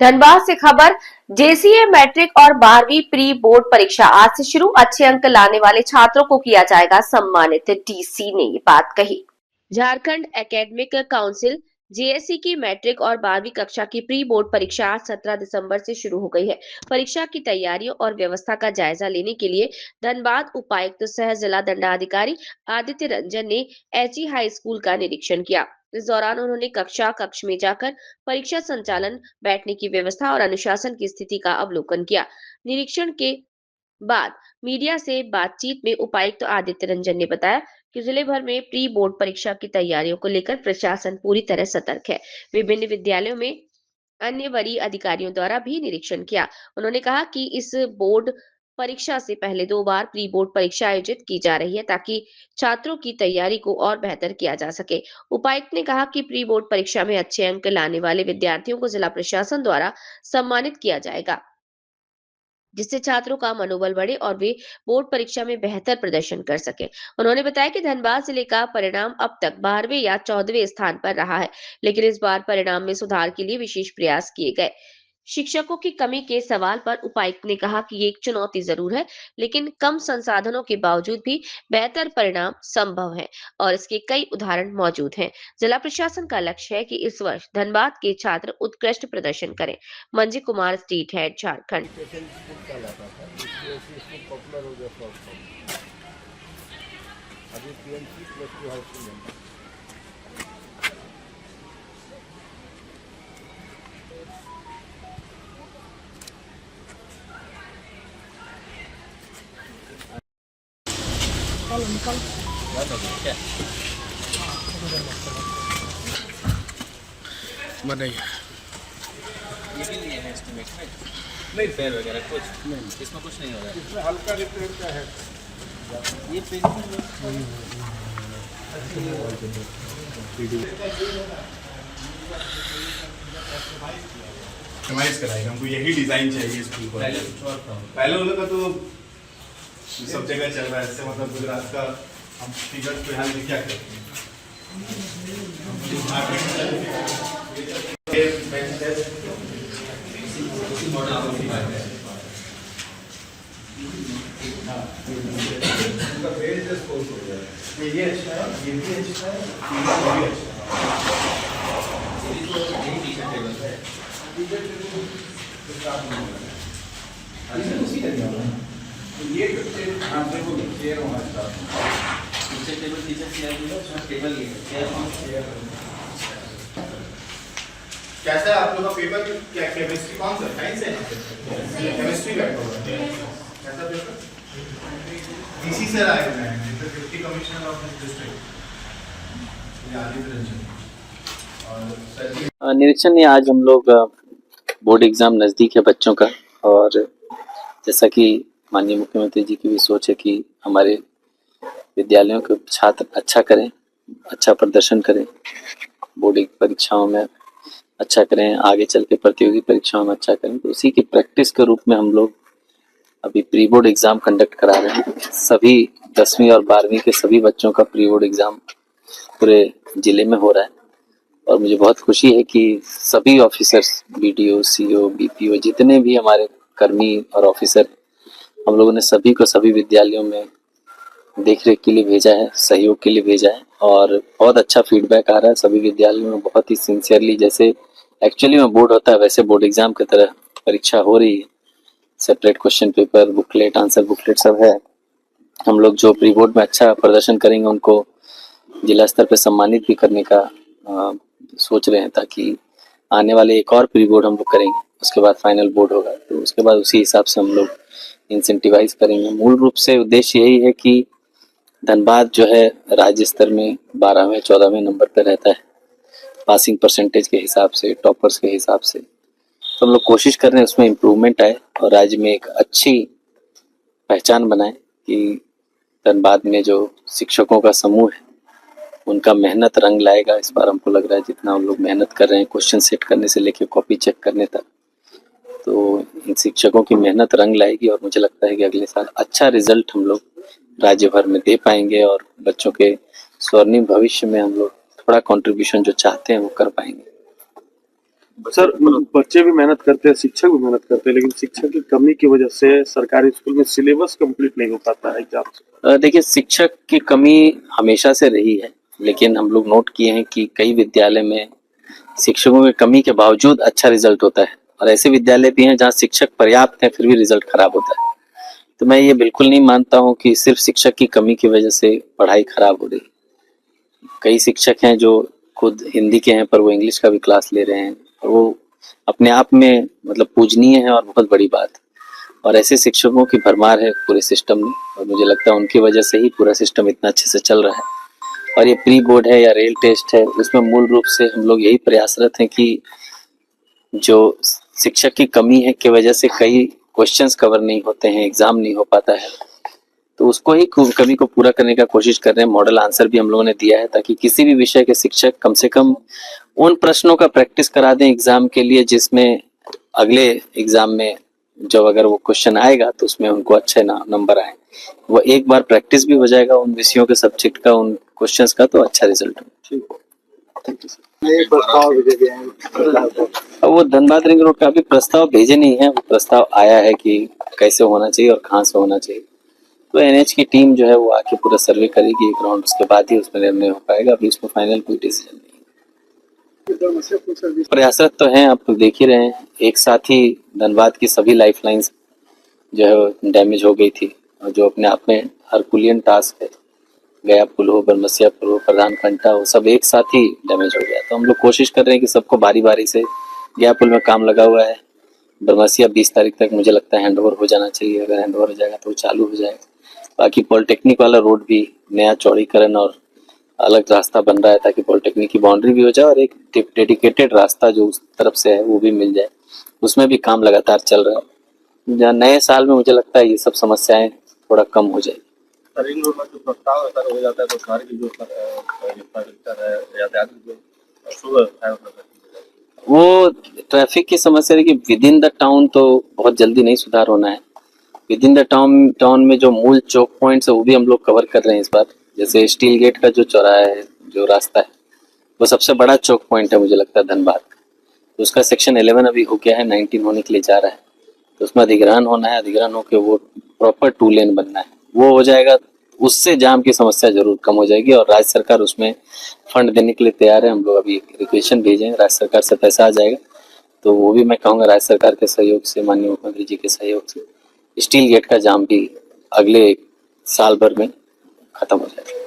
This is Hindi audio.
धनबाद से खबर। जेसीए मैट्रिक और 12वीं प्री बोर्ड परीक्षा आज से शुरू। अच्छे अंक लाने वाले छात्रों को किया जाएगा सम्मानित, डीसी ने ये बात कही। झारखंड एकेडमिक काउंसिल जेएससी की मैट्रिक और 12वीं कक्षा की प्री बोर्ड परीक्षा आज 17 दिसंबर से शुरू हो गई है। परीक्षा की तैयारियों और व्यवस्था का जायजा लेने के लिए धनबाद उपायुक्त सह जिला दंडाधिकारी आदित्य रंजन ने एचई हाई स्कूल का निरीक्षण किया। इस दौरान उन्होंने कक्ष में जाकर परीक्षा संचालन, बैठने की व्यवस्था और अनुशासन की स्थिति का अवलोकन किया। निरीक्षण के बाद मीडिया से बातचीत में उपायुक्त आदित्य रंजन ने बताया कि जिले भर में प्री बोर्ड परीक्षा की तैयारियों को लेकर प्रशासन पूरी तरह सतर्क है। विभिन्न विद्यालयों में अन्य वरीय अधिकारियों द्वारा भी निरीक्षण किया। उन्होंने कहा कि इस बोर्ड परीक्षा से पहले 2 बार प्री बोर्ड परीक्षा आयोजित की जा रही है ताकि छात्रों की तैयारी को और बेहतर किया जा सके। उपायुक्त ने कहा कि प्री बोर्ड परीक्षा में अच्छे अंक लाने वाले विद्यार्थियों को जिला प्रशासन द्वारा सम्मानित किया जाएगा, जिससे छात्रों का मनोबल बढ़े और वे बोर्ड परीक्षा में बेहतर प्रदर्शन कर सकें। उन्होंने बताया कि धनबाद जिले का परिणाम अब तक 12वें या 14वें स्थान पर रहा है, लेकिन इस बार परिणाम में सुधार के लिए विशेष प्रयास किए गए। शिक्षकों की कमी के सवाल पर उपायुक्त ने कहा कि ये एक चुनौती जरूर है, लेकिन कम संसाधनों के बावजूद भी बेहतर परिणाम संभव है और इसके कई उदाहरण मौजूद हैं। जिला प्रशासन का लक्ष्य है कि इस वर्ष धनबाद के छात्र उत्कृष्ट प्रदर्शन करें। मंजी Kumar, state head, Jharkhand. Special school कहलाता था, इसलिए स्कूल पॉपुलर हो गया शॉर्ट फॉर्म। अभी पीएमसी प्लस 2 हाई स्कूल है। बताइए। ये भी लिए हैं एस्टिमेट में? नहीं, फेयर वगैरह कुछ नहीं, इसमें कुछ नहीं हो रहा है। इसमें हल्का रिपेयर का है। ये कस्टमाइज कराएगा, हमको यही डिजाइन चाहिए स्कूल को। पहले कुछ और था। पहले उन लोग का तो सब जगह चल रहा है, इससे मतलब गुजरात का हम फिगर को यहाँ लेके क्या करते हैं। ये अच्छा है, ये भी अच्छा है, ये भी अच्छा है। ये हाँ देखो चेयर होना चाहिए। टेबल टीचर चेयर टेबल ये चेयर कैसा है आप लोग का पेपर? क्या केमिस्ट्री कौन सा साइंस है? केमिस्ट्री का कैसा पेपर? डीसी सर आए हुए हैं, deputy commissioner of district Aditya Ranjan. और निरीक्षण में आज हम लोग बोर्ड एग्जाम नज़दीक है बच्चों का, और जैसा कि माननीय मुख्यमंत्री जी की भी सोच है कि हमारे विद्यालयों के छात्र अच्छा करें, अच्छा प्रदर्शन करें, बोर्ड परीक्षाओं में अच्छा करें, आगे चल के प्रतियोगी परीक्षाओं में अच्छा करें। तो उसी की प्रैक्टिस के रूप में हम लोग अभी प्री बोर्ड एग्ज़ाम कंडक्ट करा रहे हैं। सभी 10वीं और 12वीं के सभी बच्चों का प्री बोर्ड एग्ज़ाम पूरे ज़िले में हो रहा है, और मुझे बहुत खुशी है कि सभी ऑफिसर्स, बीडीओ, सीओ, बीपीओ, जितने भी हमारे कर्मी और ऑफिसर, हम लोगों ने सभी को सभी विद्यालयों में देखरेख के लिए भेजा है, सहयोग के लिए भेजा है, और बहुत अच्छा फीडबैक आ रहा है। सभी विद्यालयों में बहुत ही सिंसियरली, जैसे एक्चुअली में बोर्ड होता है वैसे बोर्ड एग्जाम की तरह परीक्षा हो रही है। Separate question paper, booklet, answer booklet सब है। हम लोग जो प्री बोर्ड में अच्छा प्रदर्शन करेंगे उनको जिला स्तर पर सम्मानित भी करने का सोच रहे हैं, ताकि आने वाले एक और प्री बोर्ड हम लोग करेंगे, उसके बाद फाइनल बोर्ड होगा, तो उसके बाद उसी हिसाब से हम लोग इंसेंटिवाइज करेंगे। मूल रूप से उद्देश्य यही है कि धनबाद जो है राज्य स्तर में 12वें 14वें नंबर पर रहता है पासिंग परसेंटेज के हिसाब से, टॉपर्स के हिसाब से। तो हम लोग कोशिश कर रहे हैं उसमें इम्प्रूवमेंट आए और राज्य में एक अच्छी पहचान बनाए कि धनबाद में जो शिक्षकों का समूह है उनका मेहनत रंग लाएगा। इस बार हमको लग रहा है जितना हम लोग मेहनत कर रहे हैं, क्वेश्चन सेट करने से लेकर कॉपी चेक करने तक, तो इन शिक्षकों की मेहनत रंग लाएगी, और मुझे लगता है कि अगले साल अच्छा रिजल्ट हम लोग राज्य भर में दे पाएंगे, और बच्चों के स्वर्णिम भविष्य में हम लोग थोड़ा कंट्रीब्यूशन जो चाहते हैं वो कर पाएंगे। सर बच्चे भी मेहनत करते हैं, शिक्षक भी मेहनत करते हैं, लेकिन शिक्षक की कमी की वजह से सरकारी स्कूल में सिलेबस कंप्लीट नहीं हो पाता है एग्जाम से। देखिए, शिक्षक की कमी हमेशा से रही है, लेकिन हम लोग नोट किए हैं कि कई विद्यालय में शिक्षकों की कमी के बावजूद अच्छा रिजल्ट होता है, और ऐसे विद्यालय भी हैं जहाँ शिक्षक पर्याप्त हैं फिर भी रिजल्ट खराब होता है। तो मैं ये बिल्कुल नहीं मानता हूँ कि सिर्फ शिक्षक की कमी की वजह से पढ़ाई खराब हो रही। कई शिक्षक हैं जो खुद हिंदी के हैं पर वो इंग्लिश का भी क्लास ले रहे हैं, और वो अपने आप में मतलब पूजनीय है और बहुत बड़ी बात। और ऐसे शिक्षकों की भरमार है पूरे सिस्टम में, और मुझे लगता है उनकी वजह से ही पूरा सिस्टम इतना अच्छे से चल रहा है। और ये प्री बोर्ड है या रेल टेस्ट है, उसमें मूल रूप से हम लोग यही प्रयासरत हैं कि जो शिक्षक की कमी है की वजह से कई क्वेश्चंस कवर नहीं होते हैं, एग्जाम नहीं हो पाता है, तो उसको ही कमी को पूरा करने का कोशिश कर रहे हैं। मॉडल आंसर भी हम लोगों ने दिया है ताकि किसी भी विषय के शिक्षक कम से कम उन प्रश्नों का प्रैक्टिस करा दें एग्जाम के लिए जिसमें अगले एग्जाम में जब अगर वो क्वेश्चन आएगा तो उसमें उनको अच्छे नंबर आए। वो एक बार प्रैक्टिस भी हो जाएगा उन विषयों के सब्जेक्ट का, उन क्वेश्चंस का, तो अच्छा रिजल्ट हो। अब वो धनबाद रिंग रोड का भी प्रस्ताव भेजे नहीं है, वो प्रस्ताव आया है कि कैसे होना चाहिए और कहाँ से होना चाहिए। तो एनएच की टीम जो है वो आके पूरा सर्वे करेगी एक राउंड, उसके बाद ही उसमें निर्णय हो पाएगा। अभी इसमें फाइनल कोई डिसीजन नहीं है। प्रयासरत तो हैं, आप देख ही रहे हैं। एक साथ ही धनबाद की सभी लाइफलाइंस जो है डैमेज हो गई थी, और जो अपने आप में हरकुलियन टास्क है, गया पुल हो, बरमसिया पुल हो, प्रधान कंटा हो, सब एक साथ ही डैमेज हो गया। तो हम लोग कोशिश कर रहे हैं कि सबको बारी बारी से, गया पुल में काम लगा हुआ है, बरमसिया 20 तारीख तक मुझे लगता है हैंडओवर हो जाना चाहिए। अगर हैंडओवर हो जाएगा तो वो चालू हो जाएगा। बाकी पॉलिटेक्निक वाला रोड भी नया चौड़ीकरण और अलग रास्ता बन रहा है ताकि पॉलिटेक्निक की बाउंड्री भी हो जाए और एक डेडिकेटेड रास्ता जो उस तरफ से है वो भी मिल जाए। उसमें भी काम लगातार चल रहा है। जहाँ नए साल में मुझे लगता है ये सब समस्याएं थोड़ा कम हो जाएगी। रिंग रोड में जो प्रस्ताव है सर हो जाता है तो शहर की जो इंफ्रास्ट्रक्चर है, यातायात की जो सुव्यवस्था है वो ट्रैफिक की समस्या है कि विद इन द टाउन तो बहुत जल्दी नहीं सुधार होना है। विद इन द टाउन में जो मूल चौक पॉइंट्स है वो भी हम लोग कवर कर रहे हैं इस बार। जैसे स्टील गेट का जो चौराहा है, जो रास्ता है, वो सबसे बड़ा चौक पॉइंट है मुझे लगता है धनबाद। तो उसका सेक्शन 11 अभी हो गया है, 19 होने के लिए जा रहा है। तो उसमें अधिग्रहण होना है, अधिग्रहण होकर वो प्रॉपर 2 लेन बनना है। वो हो जाएगा, उससे जाम की समस्या जरूर कम हो जाएगी। और राज्य सरकार उसमें फंड देने के लिए तैयार है। हम लोग अभी रिक्वेशन भेजें, राज्य सरकार से पैसा आ जाएगा तो वो भी मैं कहूँगा राज्य सरकार के सहयोग से, माननीय मुख्यमंत्री जी के सहयोग से स्टील गेट का जाम भी अगले साल भर में खत्म हो जाएगा।